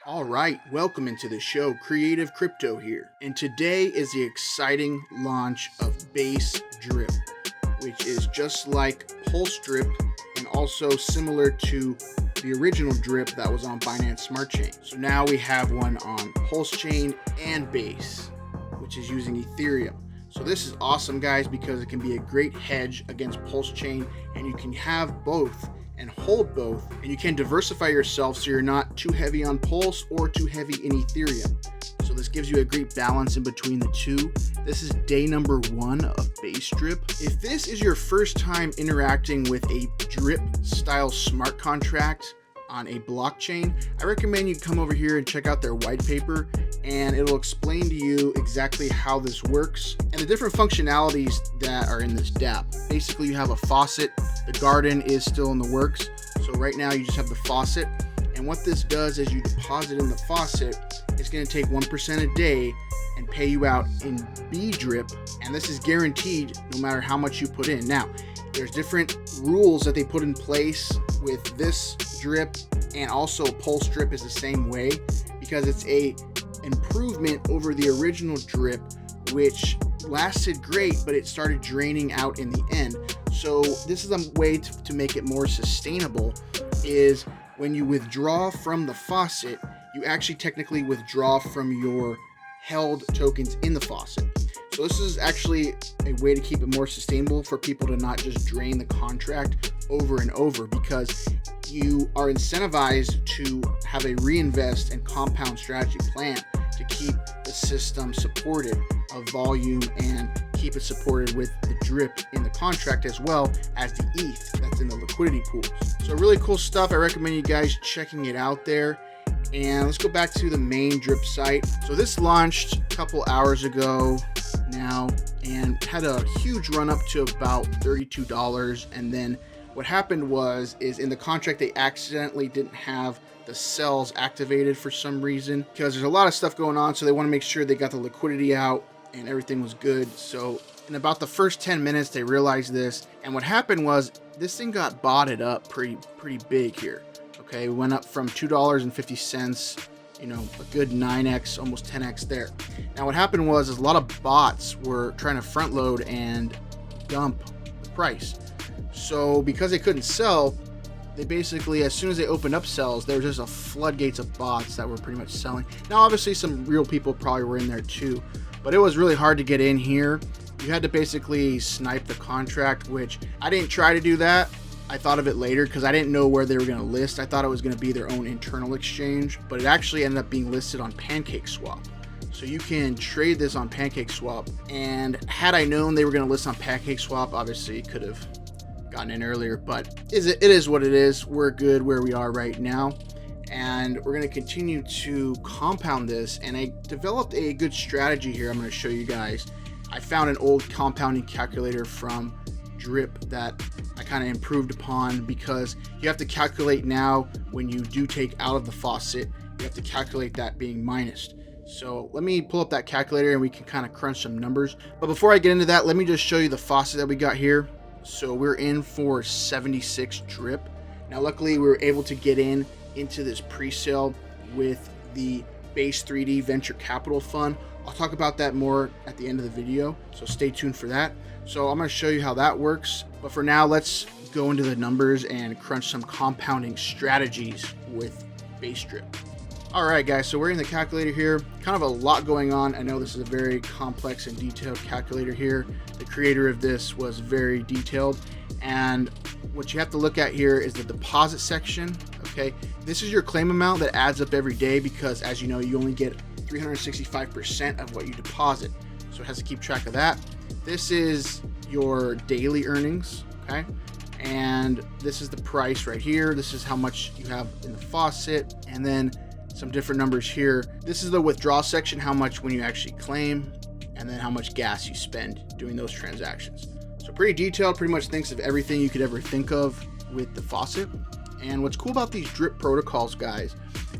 All right, welcome into the show. Creative Crypto here. And today is the exciting launch of BaseDrip, which is just like pulseDrip and also similar to the original drip that was on Binance Smart Chain. So now we have one on pulsechain and Base, which is using Ethereum. So this is awesome, guys, because it can be a great hedge against pulsechain, and you can have both and hold both, and you can diversify yourself so you're not too heavy on Pulse or too heavy in Ethereum. So this gives you a great balance in between the two. This is day number 1 of BaseDrip. If this is your first time interacting with a drip style smart contract on a blockchain, I recommend you come over here and check out their white paper, and it'll explain to you exactly how this works and the different functionalities that are in this Dapps. Basically, you have a faucet. The garden is still in the works. So right now you just have the faucet. And what this does is you deposit in the faucet. It's going to take 1% a day and pay you out in BDrip. And this is guaranteed no matter how much you put in. Now, there's different rules that they put in place with this drip, and also pulseDrip is the same way because it's a improvement over the original drip, which lasted great, but it started draining out in the end. So this is a way to make it more sustainable, is when you withdraw from the faucet, you actually technically withdraw from your held tokens in the faucet. So this is actually a way to keep it more sustainable for people to not just drain the contract over and over, because you are incentivized to have a reinvest and compound strategy plan to keep the system supported of volume and keep it supported with the drip in the contract as well as the ETH that's in the liquidity pools. So really cool stuff. I recommend you guys checking it out there. And let's go back to the main drip site. So this launched a couple hours ago now and had a huge run up to about $32. And then what happened is in the contract, they accidentally didn't have the cells activated for some reason, because there's a lot of stuff going on. So they want to make sure they got the liquidity out and everything was good. So in about the first 10 minutes, they realized this. And what happened was this thing got botted up pretty big here. Okay, we went up from $2.50, a good 9x, almost 10x there. Now what happened was a lot of bots were trying to front load and dump the price. So because they couldn't sell, they basically, as soon as they opened up cells, there was just a floodgates of bots that were pretty much selling. Now obviously some real people probably were in there too, but it was really hard to get in here. You had to basically snipe the contract, which I didn't try to do that. I thought of it later because I didn't know where they were going to list. I thought it was going to be their own internal exchange, but it actually ended up being listed on PancakeSwap. So you can trade this on PancakeSwap. And had I known they were going to list on PancakeSwap, obviously could have gotten in earlier, but it is what it is. We're good where we are right now. And we're going to continue to compound this. And I developed a good strategy here. I'm going to show you guys. I found an old compounding calculator from Drip that I kind of improved upon, because you have to calculate now when you do take out of the faucet, you have to calculate that being minus. So let me pull up that calculator and we can kind of crunch some numbers. But before I get into that, let me just show you the faucet that we got here. So we're in for 76 drip. Now luckily we were able to get into this pre-sale with the Base 3D Venture Capital Fund. I'll talk about that more at the end of the video, so stay tuned for that. So I'm going to show you how that works. But for now, let's go into the numbers and crunch some compounding strategies with BaseDrip. All right, guys, so we're in the calculator here. Kind of a lot going on. I know this is a very complex and detailed calculator here. The creator of this was very detailed. And what you have to look at here is the deposit section. Okay, this is your claim amount that adds up every day, because as you know, you only get 365% of what you deposit. So it has to keep track of that. This is your daily earnings, okay? And this is the price right here. This is how much you have in the faucet, and then some different numbers here. This is the withdrawal section, how much when you actually claim, and then how much gas you spend doing those transactions. So pretty detailed, pretty much thinks of everything you could ever think of with the faucet. And what's cool about these drip protocols, guys,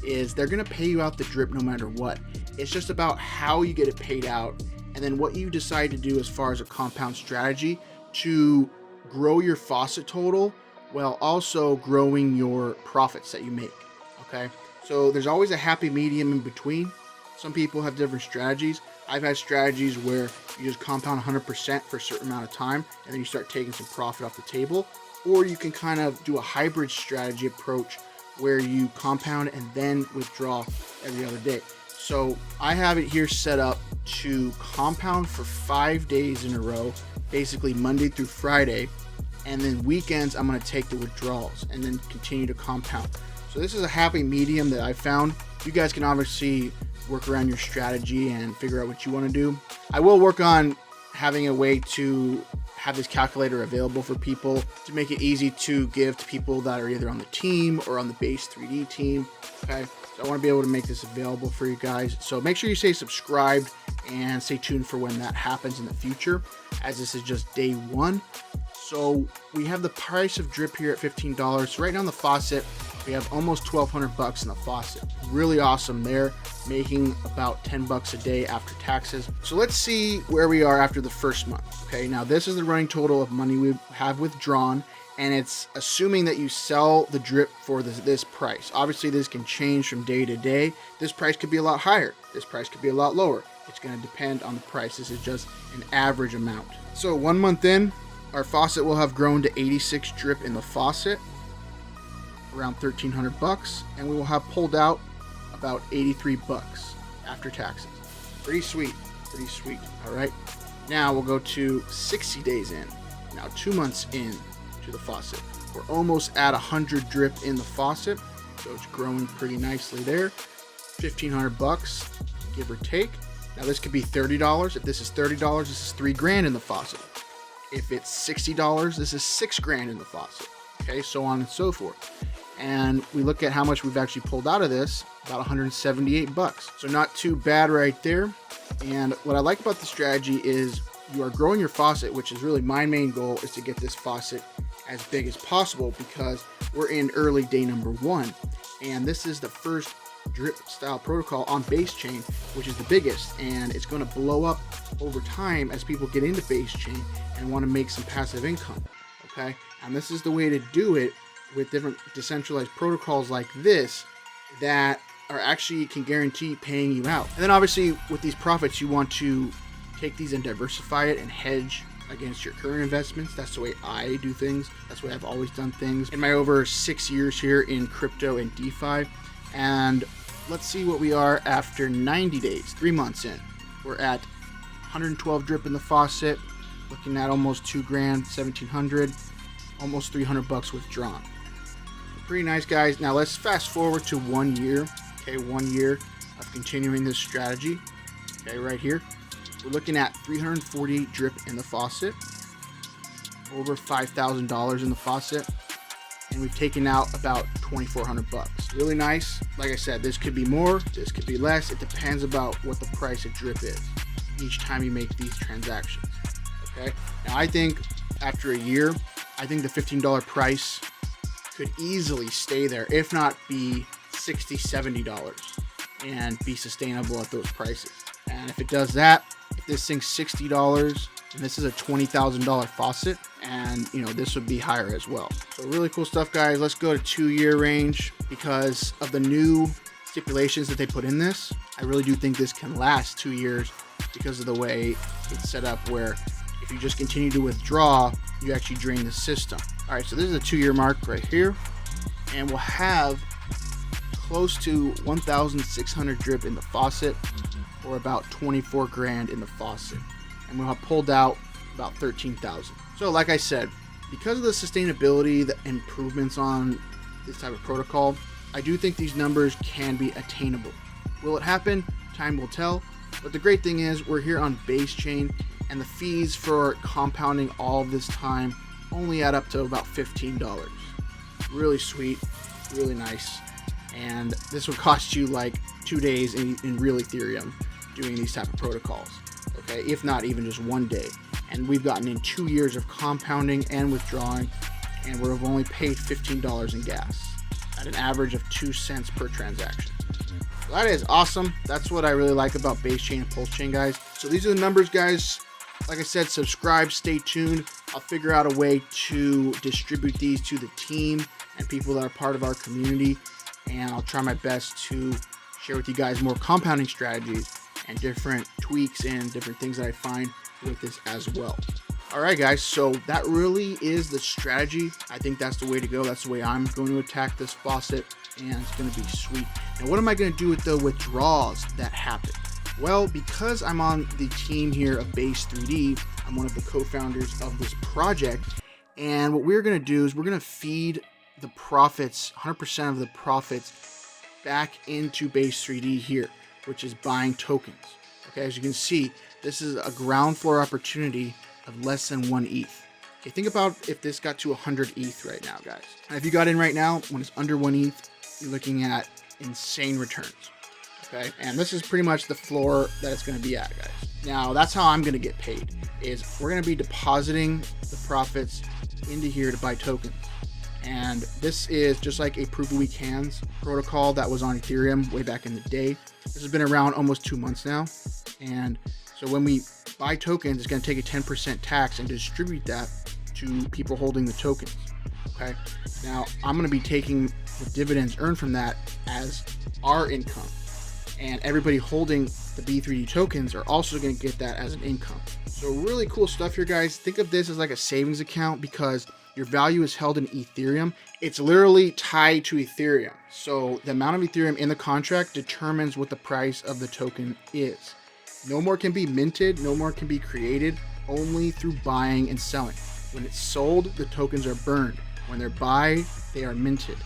is they're gonna pay you out the drip no matter what. It's just about how you get it paid out, and then what you decide to do as far as a compound strategy to grow your faucet total while also growing your profits that you make. Okay, So there's always a happy medium in between. Some people have different strategies. I've had strategies where you just compound 100% for a certain amount of time, and then you start taking some profit off the table. Or you can kind of do a hybrid strategy approach where you compound and then withdraw every other day. So I have it here set up to compound for 5 days in a row, basically Monday through Friday, and then weekends I'm going to take the withdrawals and then continue to compound. So this is a happy medium that I found. You guys can obviously work around your strategy and figure out what you want to do. I will work on having a way to have this calculator available for people to make it easy to give to people that are either on the team or on the Base 3D team. Okay, so I want to be able to make this available for you guys. So make sure you stay subscribed and stay tuned for when that happens in the future, as this is just day one. So we have the price of drip here at $15. So right now on the Faucet, we have almost 1,200 bucks in the Faucet. Really awesome there, making about 10 bucks a day after taxes. So let's see where we are after the first month. Okay, now this is the running total of money we have withdrawn, and it's assuming that you sell the drip for this price. Obviously this can change from day to day. This price could be a lot higher. This price could be a lot lower. It's going to depend on the price. This is just an average amount. So 1 month in, our Faucet will have grown to 86 drip in the Faucet, around 1,300 bucks, and we will have pulled out about 83 bucks after taxes. Pretty sweet, pretty sweet. All right, now we'll go to 60 days in. Now 2 months in to the Faucet, we're almost at 100 drip in the Faucet, so it's growing pretty nicely there. 1,500 bucks, give or take. Now this could be $30. If this is $30, this is 3 grand in the Faucet. If it's $60, this is 6 grand in the Faucet. Okay, so on and so forth. And we look at how much we've actually pulled out of this, about 178 bucks. So not too bad right there. And what I like about the strategy is you are growing your Faucet, which is really my main goal, is to get this Faucet as big as possible because we're in early day number 1. And this is the first drip style protocol on basechain, which is the biggest, and it's going to blow up over time as people get into basechain and want to make some passive income. Okay, and this is the way to do it with different decentralized protocols like this that are actually can guarantee paying you out. And then obviously with these profits, you want to take these and diversify it and hedge against your current investments. That's the way I do things. That's the way I've always done things in my over 6 years here in crypto and DeFi. And let's see what we are after 90 days, 3 months in. We're at 112 drip in the Faucet, looking at almost 2 grand, 1,700, almost 300 bucks withdrawn. Pretty nice, guys. Now let's fast forward to 1 year. Okay, 1 year of continuing this strategy. Okay, right here, we're looking at 348 drip in the Faucet, over $5,000 in the Faucet, and we've taken out about 2,400 bucks. Really nice. Like I said, this could be more, this could be less. It depends about what the price of drip is each time you make these transactions. Okay, now I think after a year, I think the $15 price could easily stay there, if not be $60, $70 and be sustainable at those prices. And if it does that, if this thing's $60 and this is a $20,000 Faucet, and you know, this would be higher as well. So really cool stuff, guys. Let's go to 2 year range because of the new stipulations that they put in this. I really do think this can last 2 years because of the way it's set up, where if you just continue to withdraw, you actually drain the system. All right, so this is a 2 year mark right here, and we'll have close to 1,600 drip in the Faucet, or about 24 grand in the Faucet, and we'll have pulled out about 13,000. So like I said, because of the sustainability, the improvements on this type of protocol, I do think these numbers can be attainable. Will it happen? Time will tell. But the great thing is we're here on basechain, and the fees for compounding all of this time only add up to about $15. Really sweet, really nice. And this would cost you like 2 days in real Ethereum doing these type of protocols. Okay, if not even just 1 day. And we've gotten in 2 years of compounding and withdrawing, and we've only paid $15 in gas at an average of 2 cents per transaction. So that is awesome. That's what I really like about basechain and pulsechain, guys. So these are the numbers, guys. Like I said, subscribe, stay tuned. I'll figure out a way to distribute these to the team and people that are part of our community. and I'll try my best to share with you guys more compounding strategies and different tweaks and different things that I find with this as well. All right, guys, so that really is the strategy. I think that's the way to go. That's the way I'm going to attack this faucet, and it's going to be sweet. And what am I going to do with the withdrawals that happen? Well, because I'm on the team here of Base3D, I'm one of the co-founders of this project, and what we're going to do is we're going to feed the profits, 100% of the profits, back into Base3D here, which is buying tokens. Okay, as you can see, this is a ground floor opportunity of less than 1 ETH. Okay, think about if this got to 100 ETH right now, guys. And if you got in right now, when it's under 1 ETH, you're looking at insane returns. Okay, and this is pretty much the floor that it's going to be at, guys. Now, that's how I'm going to get paid, is we're going to be depositing the profits into here to buy tokens. And this is just like a proof of weak hands protocol that was on Ethereum way back in the day. This has been around almost 2 months now. And so when we buy tokens, it's going to take a 10% tax and distribute that to people holding the tokens. Okay. Now I'm going to be taking the dividends earned from that as our income, and everybody holding the B3D tokens are also going to get that as an income. So really cool stuff here, guys. Think of this as like a savings account because your value is held in Ethereum. It's literally tied to Ethereum. So the amount of Ethereum in the contract determines what the price of the token is. No more can be minted, no more can be created, only through buying and selling. When it's sold, the tokens are burned. When they're buy, they are minted.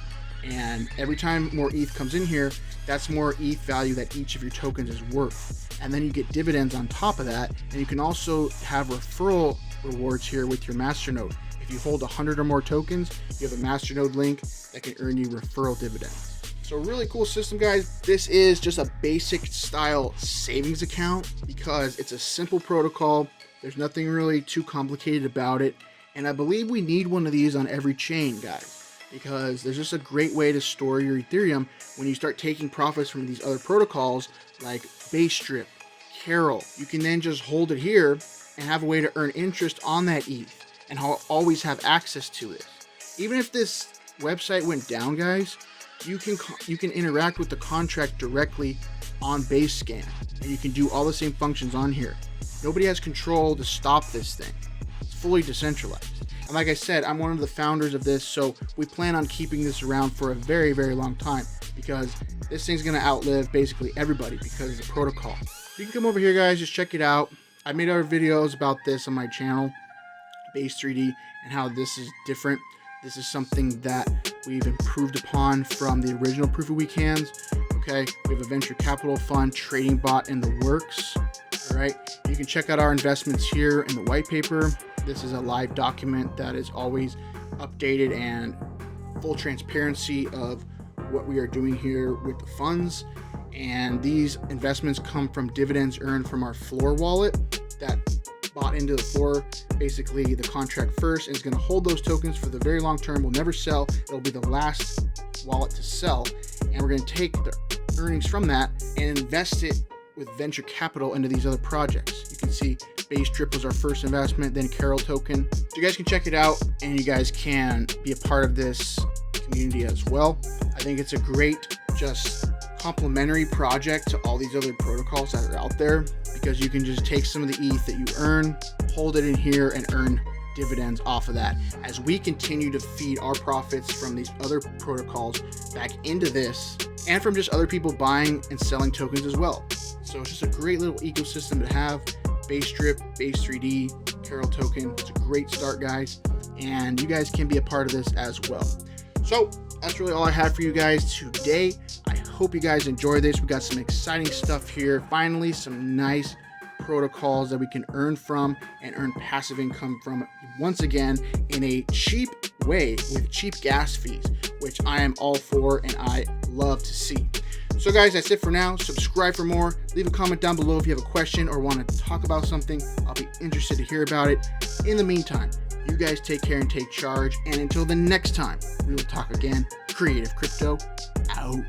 And every time more ETH comes in here, that's more ETH value that each of your tokens is worth. And then you get dividends on top of that. And you can also have referral rewards here with your masternode. If you hold 100 or more tokens, you have a masternode link that can earn you referral dividends. So really cool system, guys. This is just a basic style savings account because it's a simple protocol. There's nothing really too complicated about it. And I believe we need one of these on every chain, guys, because there's just a great way to store your Ethereum when you start taking profits from these other protocols like BaseDrip, Carol. You can then just hold it here and have a way to earn interest on that ETH and always have access to it. Even if this website went down, guys, you can interact with the contract directly on Basescan, and you can do all the same functions on here. Nobody has control to stop this thing. It's fully decentralized. And like I said, I'm one of the founders of this, so we plan on keeping this around for a very, very long time because this thing's going to outlive basically everybody because it's a protocol. You can come over here, guys, just check it out. I made other videos about this on my channel, Base3D, and how this is different. This is something that we've improved upon from the original proof of weak hands. Okay, we have a venture capital fund trading bot in the works. All right, you can check out our investments here in the white paper. This is a live document that is always updated and full transparency of what we are doing here with the funds. And these investments come from dividends earned from our floor wallet that bought into the floor, basically the contract first, and is going to hold those tokens for the very long term. Will never sell. It'll be the last wallet to sell, and we're going to take the earnings from that and invest it with venture capital into these other projects. You can see BaseDrip was our first investment, then Carol token. So you guys can check it out, and you guys can be a part of this community as well. I think it's a great, just complementary project to all these other protocols that are out there, because you can just take some of the ETH that you earn, hold it in here, and earn dividends off of that as we continue to feed our profits from these other protocols back into this, and from just other people buying and selling tokens as well. So it's just a great little ecosystem to have. BaseDrip, Base3D, Carol token. It's a great start, guys, and you guys can be a part of this as well. So that's really all I had for you guys today. I hope you guys enjoy this. We got some exciting stuff here. Finally, some nice protocols that we can earn from and earn passive income from once again in a cheap way with cheap gas fees, which I am all for and I love to see. So guys, that's it for now. Subscribe for more. Leave a comment down below if you have a question or want to talk about something. I'll be interested to hear about it. In the meantime, you guys take care and take charge. And until the next time, we will talk again. Creative Crypto out.